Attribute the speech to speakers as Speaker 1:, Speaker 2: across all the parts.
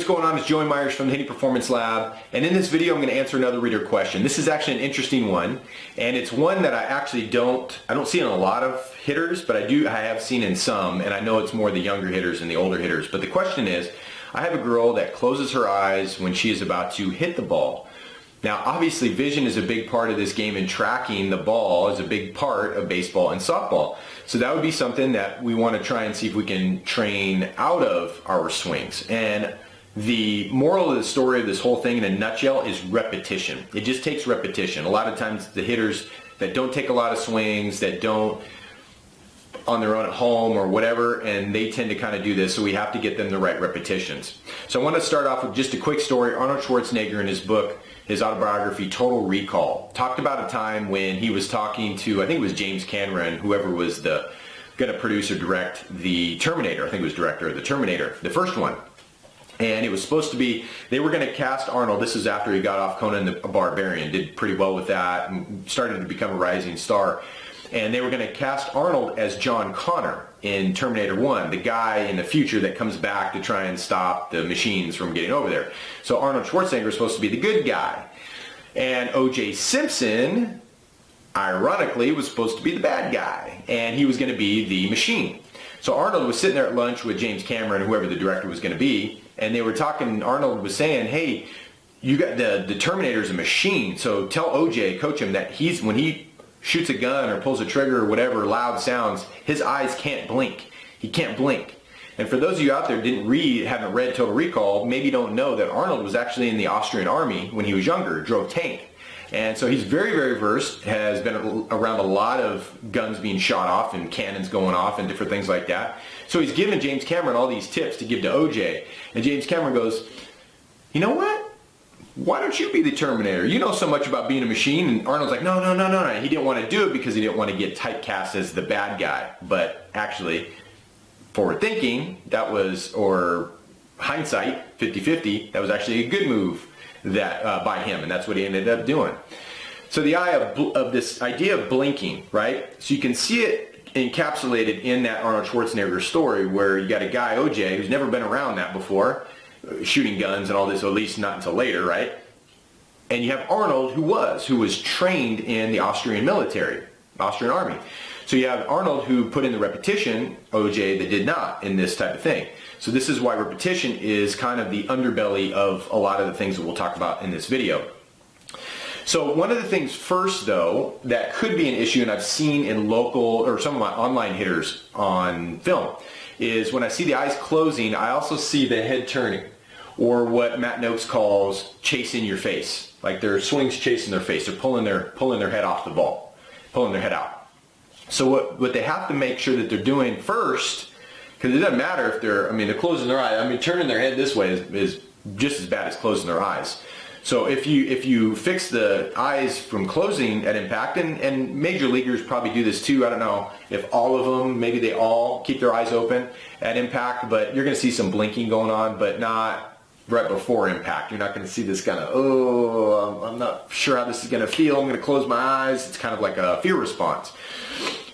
Speaker 1: going on? It's Joey Myers from the Hitting Performance Lab, and in this video I'm going to answer another reader question. This is actually an interesting one, and it's one that I actually don't see in a lot of hitters, but I have seen in some, and I know it's more the younger hitters and the older hitters. But the question is, I have a girl that closes her eyes when she is about to hit the ball. Now obviously vision is a big part of this game, and tracking the ball is a big part of baseball and softball. So that would be something that we want to try and see if we can train out of our swings. And the moral of the story of this whole thing in a nutshell is repetition. It just takes repetition. A lot of times the hitters that don't take a lot of swings, that don't on their own at home or whatever, and they tend to kind of do this, so we have to get them the right repetitions. So I want to start off with just a quick story. Arnold Schwarzenegger in his book, his autobiography, Total Recall, talked about a time when he was talking to, I think it was James Cameron, whoever was going to produce or direct the Terminator. I think it was director of the Terminator, the first one. And it was supposed to be, they were going to cast Arnold. This is after he got off Conan the Barbarian, did pretty well with that, and started to become a rising star. And they were going to cast Arnold as John Connor in Terminator 1, the guy in the future that comes back to try and stop the machines from getting over there. So Arnold Schwarzenegger was supposed to be the good guy. And O.J. Simpson, ironically, was supposed to be the bad guy. And he was going to be the machine. So Arnold was sitting there at lunch with James Cameron, whoever the director was going to be, and they were talking, Arnold was saying, hey, you got the Terminator's a machine, so tell O.J., coach him, that when he shoots a gun or pulls a trigger or whatever loud sounds, his eyes can't blink. He can't blink. And for those of you out there who haven't read Total Recall, maybe don't know that Arnold was actually in the Austrian army when he was younger, drove tank. And so he's very, very versed, has been around a lot of guns being shot off and cannons going off and different things like that. So he's giving James Cameron all these tips to give to OJ. And James Cameron goes, you know what? Why don't you be the Terminator? You know so much about being a machine. And Arnold's like, no. He didn't want to do it because he didn't want to get typecast as the bad guy. But actually, forward thinking, that was, or hindsight, 50-50, that was actually a good move that by him, and that's what he ended up doing. So the this idea of blinking, right? So you can see it encapsulated in that Arnold Schwarzenegger story where you got a guy, OJ, who's never been around that before, shooting guns and all this, or at least not until later, right? And you have Arnold, who was trained in the Austrian military, Austrian army. So you have Arnold who put in the repetition, OJ that did not in this type of thing. So this is why repetition is kind of the underbelly of a lot of the things that we'll talk about in this video. So one of the things first though that could be an issue, and I've seen in local or some of my online hitters on film, is when I see the eyes closing, I also see the head turning, or what Matt Noakes calls chasing your face. Like their swings chasing their face. They're pulling their head off the ball, pulling their head out. So what they have to make sure that they're doing first, because it doesn't matter if they're closing their eyes. Turning their head this way is just as bad as closing their eyes. So if you fix the eyes from closing at impact, and major leaguers probably do this too. I don't know if all of them, maybe they all keep their eyes open at impact, but you're going to see some blinking going on, but not right before impact. You're not going to see this kind of, I'm not sure how this is going to feel. I'm going to close my eyes. It's kind of like a fear response.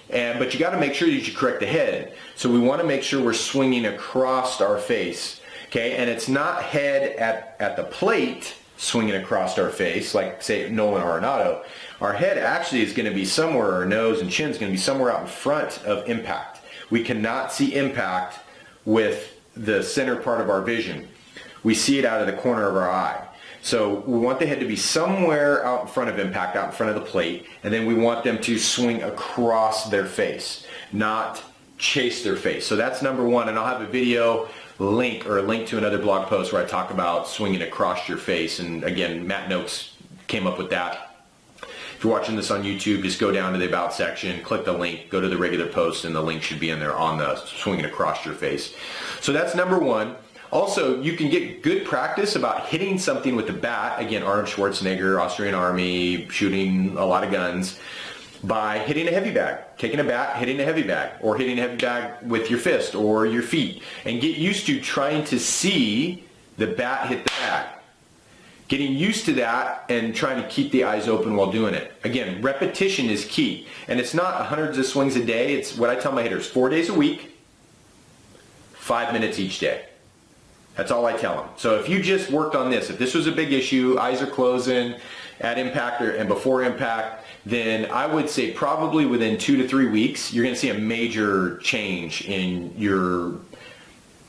Speaker 1: But you got to make sure that you correct the head. So we want to make sure we're swinging across our face, okay? And it's not head at the plate swinging across our face, like say Nolan Arenado. Our head actually is going to be somewhere, our nose and chin is going to be somewhere out in front of impact. We cannot see impact with the center part of our vision. We see it out of the corner of our eye. So we want the head to be somewhere out in front of impact, out in front of the plate, and then we want them to swing across their face, not chase their face. So that's number one, and I'll have a video link or a link to another blog post where I talk about swinging across your face. And again, Matt Noakes came up with that. If you're watching this on YouTube, just go down to the About section, click the link, go to the regular post, and the link should be in there on the swinging across your face. So that's number one. Also, you can get good practice about hitting something with the bat. Again, Arnold Schwarzenegger, Austrian Army, shooting a lot of guns, by hitting a heavy bag. Taking a bat, hitting a heavy bag, or hitting a heavy bag with your fist or your feet. And get used to trying to see the bat hit the bag. Getting used to that and trying to keep the eyes open while doing it. Again, repetition is key. And it's not hundreds of swings a day. It's what I tell my hitters, 4 days a week, 5 minutes each day. That's all I tell them. So if you just worked on this, if this was a big issue, eyes are closing at impact and before impact, then I would say probably within 2 to 3 weeks, you're going to see a major change in your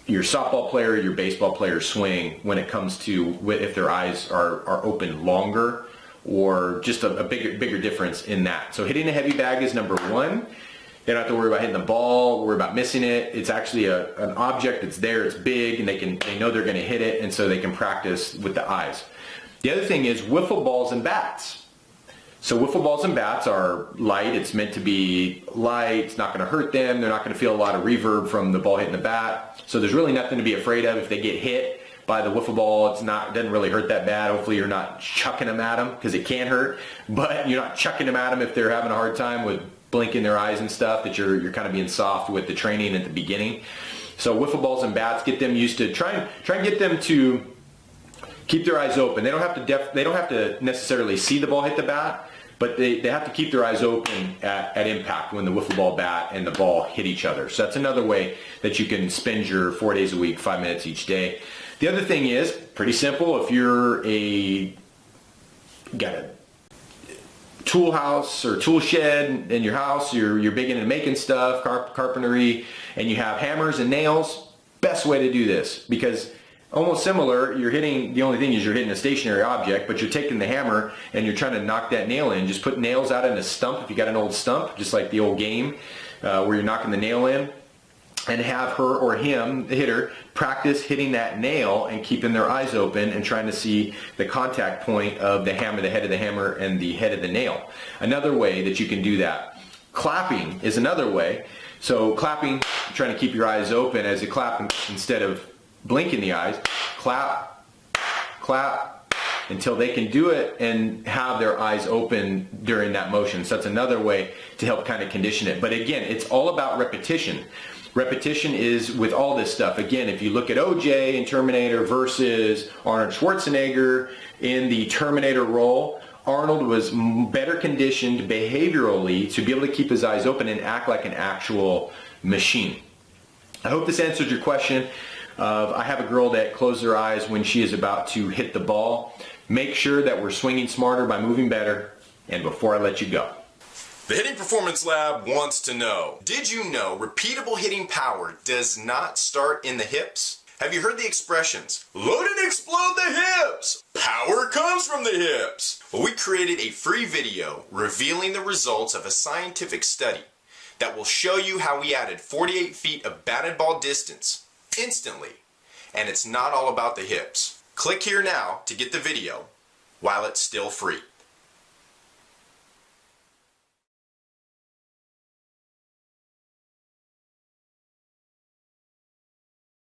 Speaker 1: softball player, your baseball player swing when it comes to if their eyes are open longer, or just a bigger difference in that. So hitting a heavy bag is number one. They don't have to worry about hitting the ball, worry about missing it. It's actually an object that's there, it's big, and they know they're going to hit it, and so they can practice with the eyes. The other thing is wiffle balls and bats. So wiffle balls and bats are light. It's meant to be light. It's not going to hurt them. They're not going to feel a lot of reverb from the ball hitting the bat. So there's really nothing to be afraid of. If they get hit by the wiffle ball, it doesn't really hurt that bad. Hopefully you're not chucking them at them, because it can hurt, but you're not chucking them at them if they're having a hard time with blinking their eyes and stuff, that you're kind of being soft with the training at the beginning. So wiffle balls and bats, get them used to, try and get them to keep their eyes open. They don't have to necessarily see the ball hit the bat, but they have to keep their eyes open at impact when the wiffle ball bat and the ball hit each other. So that's another way that you can spend your 4 days a week, 5 minutes each day. The other thing is pretty simple. If you're got a tool house or tool shed in your house, you're big into making stuff, carpentry, and you have hammers and nails, best way to do this, because almost similar, the only thing is you're hitting a stationary object, but you're taking the hammer and you're trying to knock that nail in. Just put nails out in a stump, if you got an old stump, just like the old game where you're knocking the nail in, and have her or him, the hitter, practice hitting that nail and keeping their eyes open and trying to see the contact point of the hammer, the head of the hammer, and the head of the nail. Another way that you can do that. Clapping is another way. So clapping, trying to keep your eyes open as you clap, instead of blinking the eyes, clap, clap, until they can do it and have their eyes open during that motion. So that's another way to help kind of condition it. But again, it's all about repetition. Repetition is with all this stuff. Again, if you look at OJ in Terminator versus Arnold Schwarzenegger in the Terminator role, Arnold was better conditioned behaviorally to be able to keep his eyes open and act like an actual machine. I hope this answered your question. I have a girl that closes her eyes when she is about to hit the ball. Make sure that we're swinging smarter by moving better. And before I let you go,
Speaker 2: the Hitting Performance Lab wants to know, did you know repeatable hitting power does not start in the hips? Have you heard the expressions, load and explode the hips? Power comes from the hips. Well, we created a free video revealing the results of a scientific study that will show you how we added 48 feet of batted ball distance instantly. And it's not all about the hips. Click here now to get the video while it's still free.